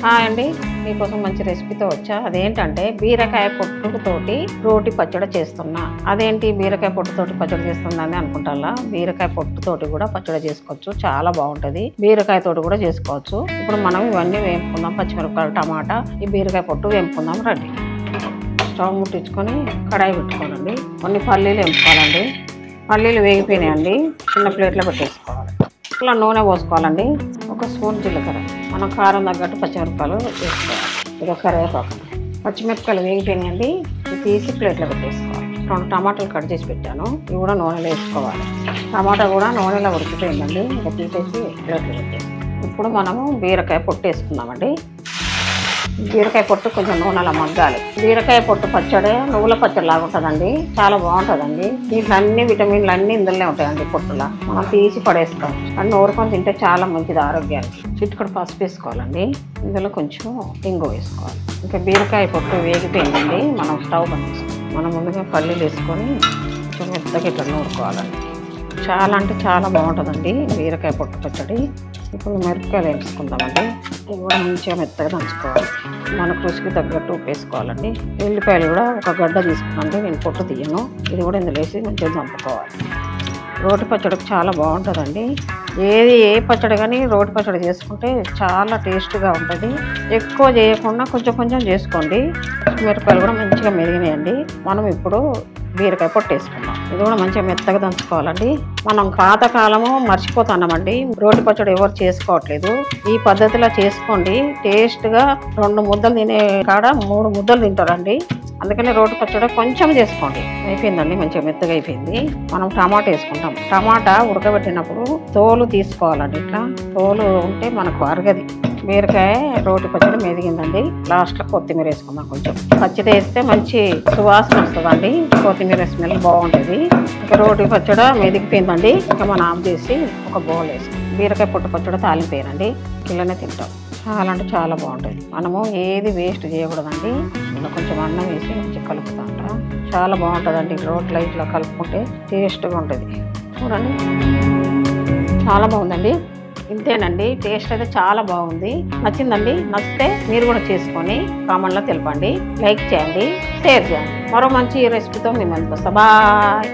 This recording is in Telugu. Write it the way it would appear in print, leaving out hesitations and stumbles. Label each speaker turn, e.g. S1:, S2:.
S1: హాయ్ అండి, మీకోసం మంచి రెసిపీతో వచ్చా. అదేంటంటే బీరకాయ పొట్టుతోటి రోటి పచ్చడి చేస్తున్నా. అదేంటి బీరకాయ పొట్టుతోటి పచ్చడి చేస్తుందని అనుకుంటా. బీరకాయ పొట్టుతోటి కూడా పచ్చడి చేసుకోవచ్చు, చాలా బాగుంటది. బీరకాయ తోటి కూడా చేసుకోవచ్చు. ఇప్పుడు మనం ఇవన్నీ వేపుకుందాం. పచ్చిమిరపకాయలు, టమాటా, ఈ బీరకాయ పొట్టు వేపుకుందాం రండి. స్టవ్ ముట్టించుకొని కడాయి పెట్టుకోవాలండి. కొన్ని పల్లీలు వేపుకోవాలండి. పల్లీలు వేగిపోయినాయండి, చిన్న ప్లేట్లో పెట్టేసుకోవాలి. ఇలా నూనె పోసుకోవాలండి. ఒక స్పూన్ జీలకర్ర, మనం కారం తగ్గట్టు పచ్చిమిరపకాయలు వేసుకోవాలి. ఇది కరివేపాకు, పచ్చిమిరపకాయలు వేగిపోయినాయండి. ఇవి తీసి ప్లేట్లో పెట్టేసుకోవాలి. 2 టమాటాలు కట్ చేసి పెట్టాను, ఇవి కూడా నూనెలో వేసుకోవాలి. టమాటా కూడా నూనెలో ఉడికిపోయిందండి, ఇంకా తీసేసి ప్లేట్లో పెట్టేసి. ఇప్పుడు మనము బీరకాయ పొట్టు వేసుకుందామండి. బీరకాయ పొట్టు కొంచెం నూనెలో మగ్గాలి. బీరకాయ పొట్టు పచ్చడి నువ్వుల పచ్చడి లాగా ఉంటుందండి, చాలా బాగుంటుందండి. దీంట్లో అన్ని విటమిన్లు అన్ని ఇందులోనే ఉంటాయండి. పొట్టులా మనం తీసి పడేస్తాం, కానీ నూరుకొని తింటే చాలా మంచిది ఆరోగ్యానికి. చిటికెడు పసుపు వేసుకోవాలండి. ఇందులో కొంచెం ఇంగు వేసుకోవాలి. ఇంకా బీరకాయ పొట్టు వేగిపోయిందండి, మనం స్టవ్ బంద్ చేసుకోవాలి. మనం ముందుగా పల్లీలు వేసుకొని కొంచెం మెత్తగా ఇట్లా నూరుకోవాలండి. చాలా అంటే చాలా బాగుంటుందండి బీరకాయ పొట్టు పచ్చడి. ఇప్పుడు మిరపకాయలు వేసుకుందామండి. ఇవి కూడా మంచిగా మెత్తగా దంచుకోవాలి. మనకు రుచికి తగ్గట్టు ఉప్పు వేసుకోవాలండి. ఎల్లిపాయలు కూడా ఒక గడ్డ తీసుకున్నాండి, నేను పొట్టు తీయను. ఇది కూడా ఇందులో వేసి మంచిగా దంపుకోవాలి. రోటి పచ్చడికి చాలా బాగుంటుందండి. ఏ పచ్చడి కానీ రోటి పచ్చడి చేసుకుంటే చాలా టేస్ట్గా ఉంటుంది. ఎక్కువ చేయకుండా కొంచెం కొంచెం చేసుకోండి. మిరపకాయలు కూడా మంచిగా మెరిగినాయండి. మనం ఇప్పుడు బీరకాయ పొట్టు వేసుకుందాం. ఇది కూడా మంచిగా మెత్తగా దంచుకోవాలండి. మనం పాతకాలము మర్చిపోతున్నామండి, రోటి పచ్చడి ఎవరు చేసుకోవట్లేదు. ఈ పద్ధతిలో చేసుకోండి, టేస్ట్గా 2 ముద్దలు తినే కాడ 3 ముద్దలు తింటారండి. అందుకని రోటి పచ్చడి కొంచెం చేసుకోండి. అయిపోయిందండి, మంచిగా మెత్తగా అయిపోయింది. మనం టమాటా వేసుకుంటాం. టమాటా ఉడకబెట్టినప్పుడు తోలు తీసుకోవాలండి. ఇట్లా తోలు ఉంటే మనకు అరగది. బీరకాయ రోటి పచ్చడి మెదిగిందండి. లాస్ట్లో కొత్తిమీర వేసుకుందాం. కొంచెం పచ్చడి వేస్తే మంచి సువాసన వస్తుందండి, కొత్తిమీర స్మెల్ బాగుంటుంది. ఇంకా రోటి పచ్చడి మెదిగిపోయిందండి. ఇంకా మనం ఆఫ్ చేసి ఒక బౌల్ వేసుకుంటాం. బీరకాయ పొట్టు పచ్చడి తాలిపోయినండి, ఇలానే తింటాం. చాలా అంటే చాలా బాగుంటుంది. మనము ఏది వేస్ట్ చేయకూడదండి. ఇలా కొంచెం అన్నం వేసి మంచిగా కలుపుతా ఉంటాం. చాలా బాగుంటుందండి. రోట్లో ఇట్లా కలుపుకుంటే టేస్ట్గా ఉంటుంది. చూడండి, చాలా బాగుందండి. ఇంతేనండి, టేస్ట్ అయితే చాలా బాగుంది. నచ్చిందండి? నచ్చితే మీరు కూడా చేసుకొని కామెంట్లో తెలపండి, లైక్ చేయండి, షేర్ చేయండి. మరో మంచి రెసిపీతో మీ ముందుకు వస్తా. బాయ్.